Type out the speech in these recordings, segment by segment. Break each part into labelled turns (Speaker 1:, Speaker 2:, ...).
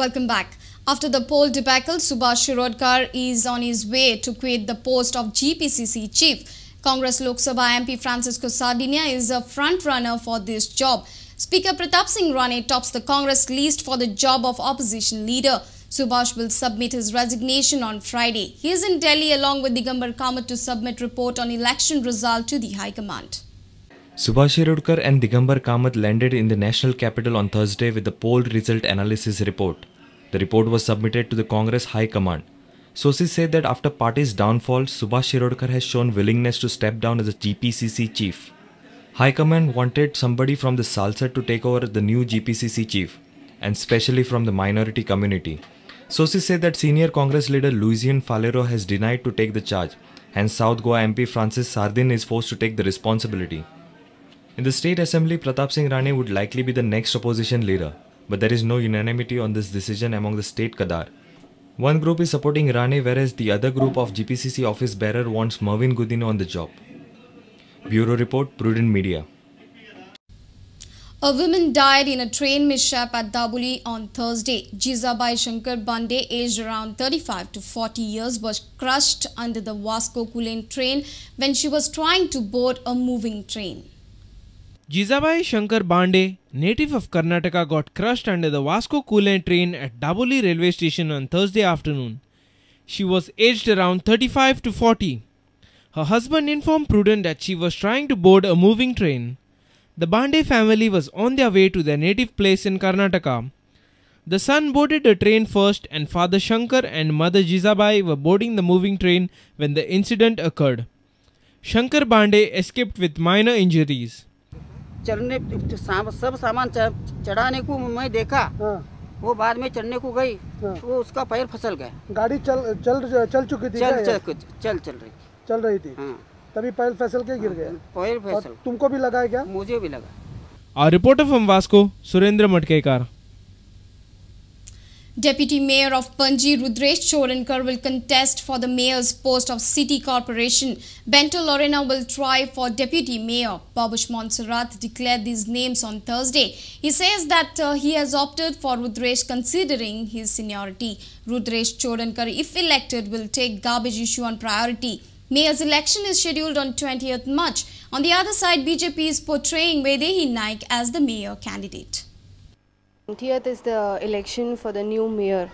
Speaker 1: Welcome back. After the poll debacle, Subhash Shirodkar is on his way to quit the post of GPCC chief. Congress Lok Sabha MP Francisco Sardinia is a front-runner for this job. Speaker Pratap Singh Rane tops the Congress list for the job of opposition leader. Subhash will submit his resignation on Friday. He is in Delhi along with Digambar Kamath to submit report on election result to the High Command.
Speaker 2: Subhash Shirodkar and Digambar Kamath landed in the national capital on Thursday with the poll result analysis report. The report was submitted to the Congress High Command. Sources say that after party's downfall, Subhash Shirodkar has shown willingness to step down as a GPCC chief. High Command wanted somebody from the Salsad to take over the new GPCC chief, and especially from the minority community. Sources say that senior Congress leader Lucian Falero has denied to take the charge, hence South Goa MP Francis Sardin is forced to take the responsibility. In the State Assembly, Pratap Singh Rane would likely be the next opposition leader, but there is no unanimity on this decision among the state Kadar. One group is supporting Rane, whereas the other group of GPCC office bearer wants Mervyn Gudino on the job. Bureau Report, Prudent Media.
Speaker 1: A woman died in a train mishap at Dabuli on Thursday. Jizabai Shankar Bande, aged around 35 to 40 years, was crushed under the Vasco Kulane train when she was trying to board a moving train.
Speaker 3: Jizabai Shankar Bande, native of Karnataka, got crushed under the Vasco Kulane train at Dabuli railway station on Thursday afternoon. She was aged around 35 to 40. Her husband informed Prudent that she was trying to board a moving train. The Bande family was on their way to their native place in Karnataka. The son boarded the train first and Father Shankar and Mother Jizabai were boarding the moving train when the incident occurred. Shankar Bande escaped with minor injuries.
Speaker 4: चढ़ने सब सामान चढ़ाने को मैं देखा वो बाद में चढ़ने को गई वो उसका पैर फिसल गया
Speaker 5: गाड़ी चल चुकी थी चल रही थी तभी पैर फिसल के गिर गया
Speaker 4: पैर फिसल
Speaker 5: तुमको भी लगा है क्या
Speaker 4: मुझे भी लगा
Speaker 3: Our reporter from Vasco, Surendra Matkekar.
Speaker 1: Deputy Mayor of Panji, Rudresh Chodankar, will contest for the mayor's post of City Corporation. Bento Lorena will try for Deputy Mayor. Babush Montserrat declared these names on Thursday. He says that he has opted for Rudresh considering his seniority. Rudresh Chodankar, if elected, will take garbage issue on priority. Mayor's election is scheduled on 20th March. On the other side, BJP is portraying Vaidehi Naik as the mayor candidate.
Speaker 6: 20th is the election for the new mayor.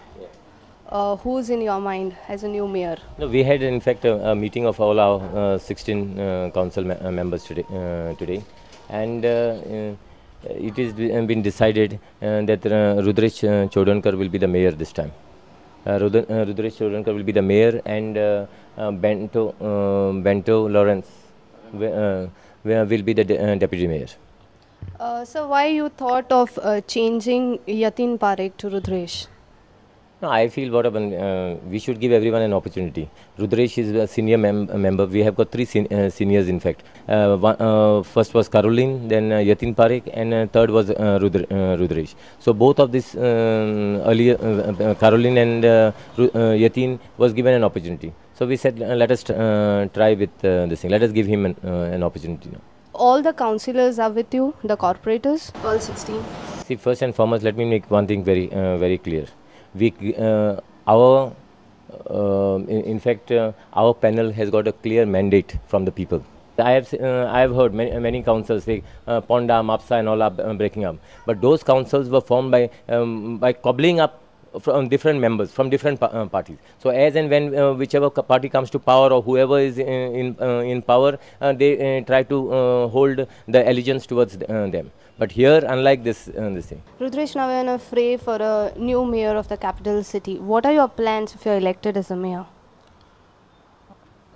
Speaker 6: Who's in your mind as a new mayor?
Speaker 7: No, we had in fact a meeting of all our 16 council members today, and it has been decided that Rudresh Chodankar will be the mayor this time. Rudresh Chodankar will be the mayor, and Bento Lawrence will be the deputy mayor.
Speaker 6: So why you thought of changing Yatin Parekh to Rudresh?
Speaker 7: No, I feel we should give everyone an opportunity. Rudresh is a senior member. We have got three seniors in fact. First was Caroline, then Yatin Parekh, and third was Rudresh. So both of this earlier, Caroline and Yatin was given an opportunity. So we said let us try with this thing. Let us give him an opportunity now.
Speaker 6: All the councillors are with you, the corporators, all 16?
Speaker 7: See, first and foremost, let me make one thing very clear. Our panel has got a clear mandate from the people. I have heard many councils say Ponda, Mapsa and all are breaking up. But those councils were formed by cobbling up from different members, from different parties. So as and when whichever party comes to power or whoever is in power, they try to hold the allegiance towards them. But here, unlike this thing.
Speaker 6: Rudresh, now we are in a fray for a new mayor of the capital city. What are your plans if you are elected as a mayor?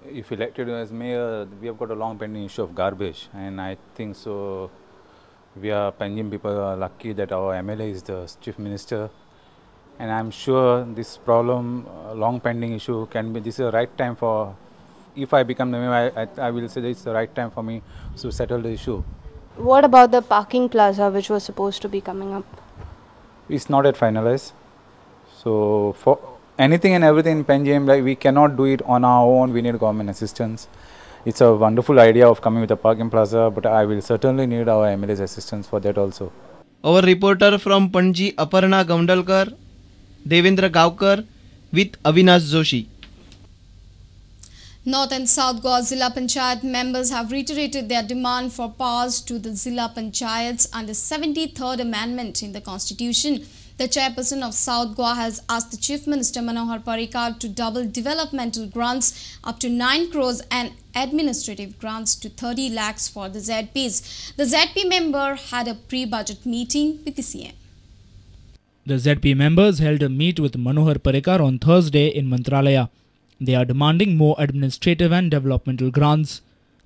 Speaker 8: If elected as mayor, we have got a long pending issue of garbage, and I think so. We are Panjim people are lucky that our MLA is the chief minister. And I'm sure this problem, long pending issue, can be. This is the right time for. If I become the mayor, I will say this is the right time for me to settle the issue.
Speaker 6: What about the parking plaza, which was supposed to be coming up?
Speaker 8: It's not yet finalized. So for anything and everything in Panjim, like we cannot do it on our own. We need government assistance. It's a wonderful idea of coming with a parking plaza, but I will certainly need our MLA's assistance for that also.
Speaker 9: Our reporter from Panji, Aparna Gamdalkar. Devendra Gavkar with Avinash Joshi.
Speaker 1: North and South Goa Zilla Panchayat members have reiterated their demand for powers to the Zilla Panchayats under 73rd Amendment in the Constitution. The chairperson of South Goa has asked the Chief Minister Manohar Parrikar to double developmental grants up to 9 crores and administrative grants to 30 lakhs for the ZPs. The ZP member had a pre-budget meeting with the CM.
Speaker 10: The ZP members held a meet with Manohar Parrikar on Thursday in Mantralaya. They are demanding more administrative and developmental grants.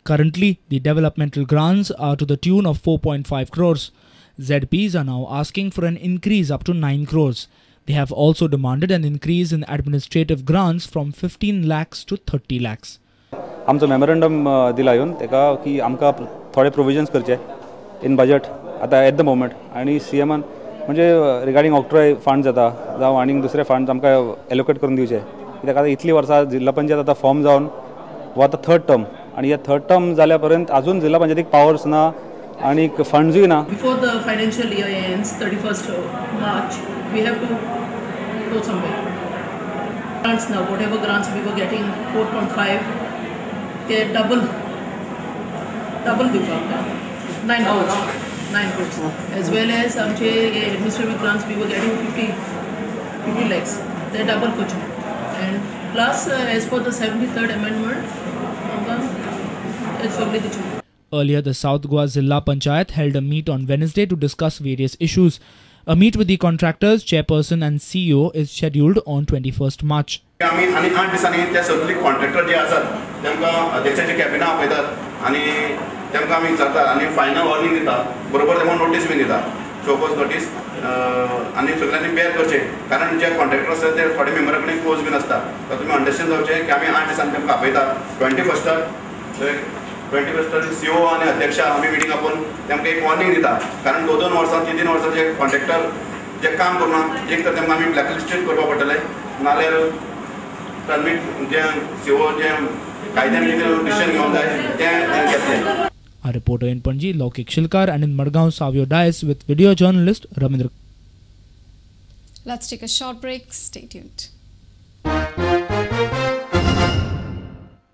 Speaker 10: Currently, the developmental grants are to the tune of 4.5 crores. ZPs are now asking for an increase up to 9 crores. They have also demanded an increase in administrative grants from 15 lakhs to 30 lakhs.
Speaker 11: आमचो memorandum दिला येवन तेका की आमकां थोडे provisions करचे इन budget आतां at the moment आनी सीएमान म्हणजे रिगार्डिंग ऑक्ट्रॉय फंड जाता जावं आनी दुसरे फंड्स आमकां एलोकेट करून दिवचे कित्याक आतां इतली वर्सां जिल्हा पंचायत आतां फॉर्म जावन वो आतां थर्ड टर्म आनी ह्या थर्ड टर्म जाल्या पर्यंत अजून जिल्हा पंचायतीक पावर्स ना आनी फंड्सूय ना.
Speaker 12: Before the financial year ends 31st March, we have to go somewhere. Grants now, whatever grants we were getting 4.5, they double दिवपाक now 9 crores. As well as आमचे administrative grants we were getting 50 lakhs. They double करचे. And plus as per the 73rd amendment, it's only the two.
Speaker 10: Earlier, the South Goa Zilla Panchayat held a meet on Wednesday to discuss various issues. A meet with the contractors, chairperson and CEO is scheduled on 21st March.
Speaker 13: आम्ही आणि 8 दिसांनी त्या सगळी contractor जे आसात तेमकां अध्यक्षाच्या कॅबिना आपयतात आनी तेमकां आमी विचारतात आनी फायनल वॉर्निंग दितात बरोबर तेमकां नोटीस बीन दितात शोकोज नोटीस आनी सगळ्यांनी बेर करचे कारण जे कॉन्ट्रॅक्टर आसतात ते थोडे मेंबरा कडेन क्लोज बीन आसता तर तुमी अंडरस्टँड जावचे की आमी 8 दिसांनी तेमकां आपयतात 21st सीओ आणि अध्यक्ष आम्ही मिटींग आपोवन तेमकां एक वॉर्निंग दिता कारण 2 वर्सां 3 वर्सां जे कॉन्ट्रॅक्टर जे काम करना एक तर तेमकां आमी ब्लॅकलिस्टेड करपा पडटलें नाल्यार टर्मीट जे सीओ जे कायद्यान कितें डिसिजन घेवंक जाय तें घेतलें.
Speaker 10: A reporter in Panji, Laukik Shilkar, and in Madgaon, Savio Dias with video journalist Ramendra.
Speaker 1: Let's take a short break. Stay tuned.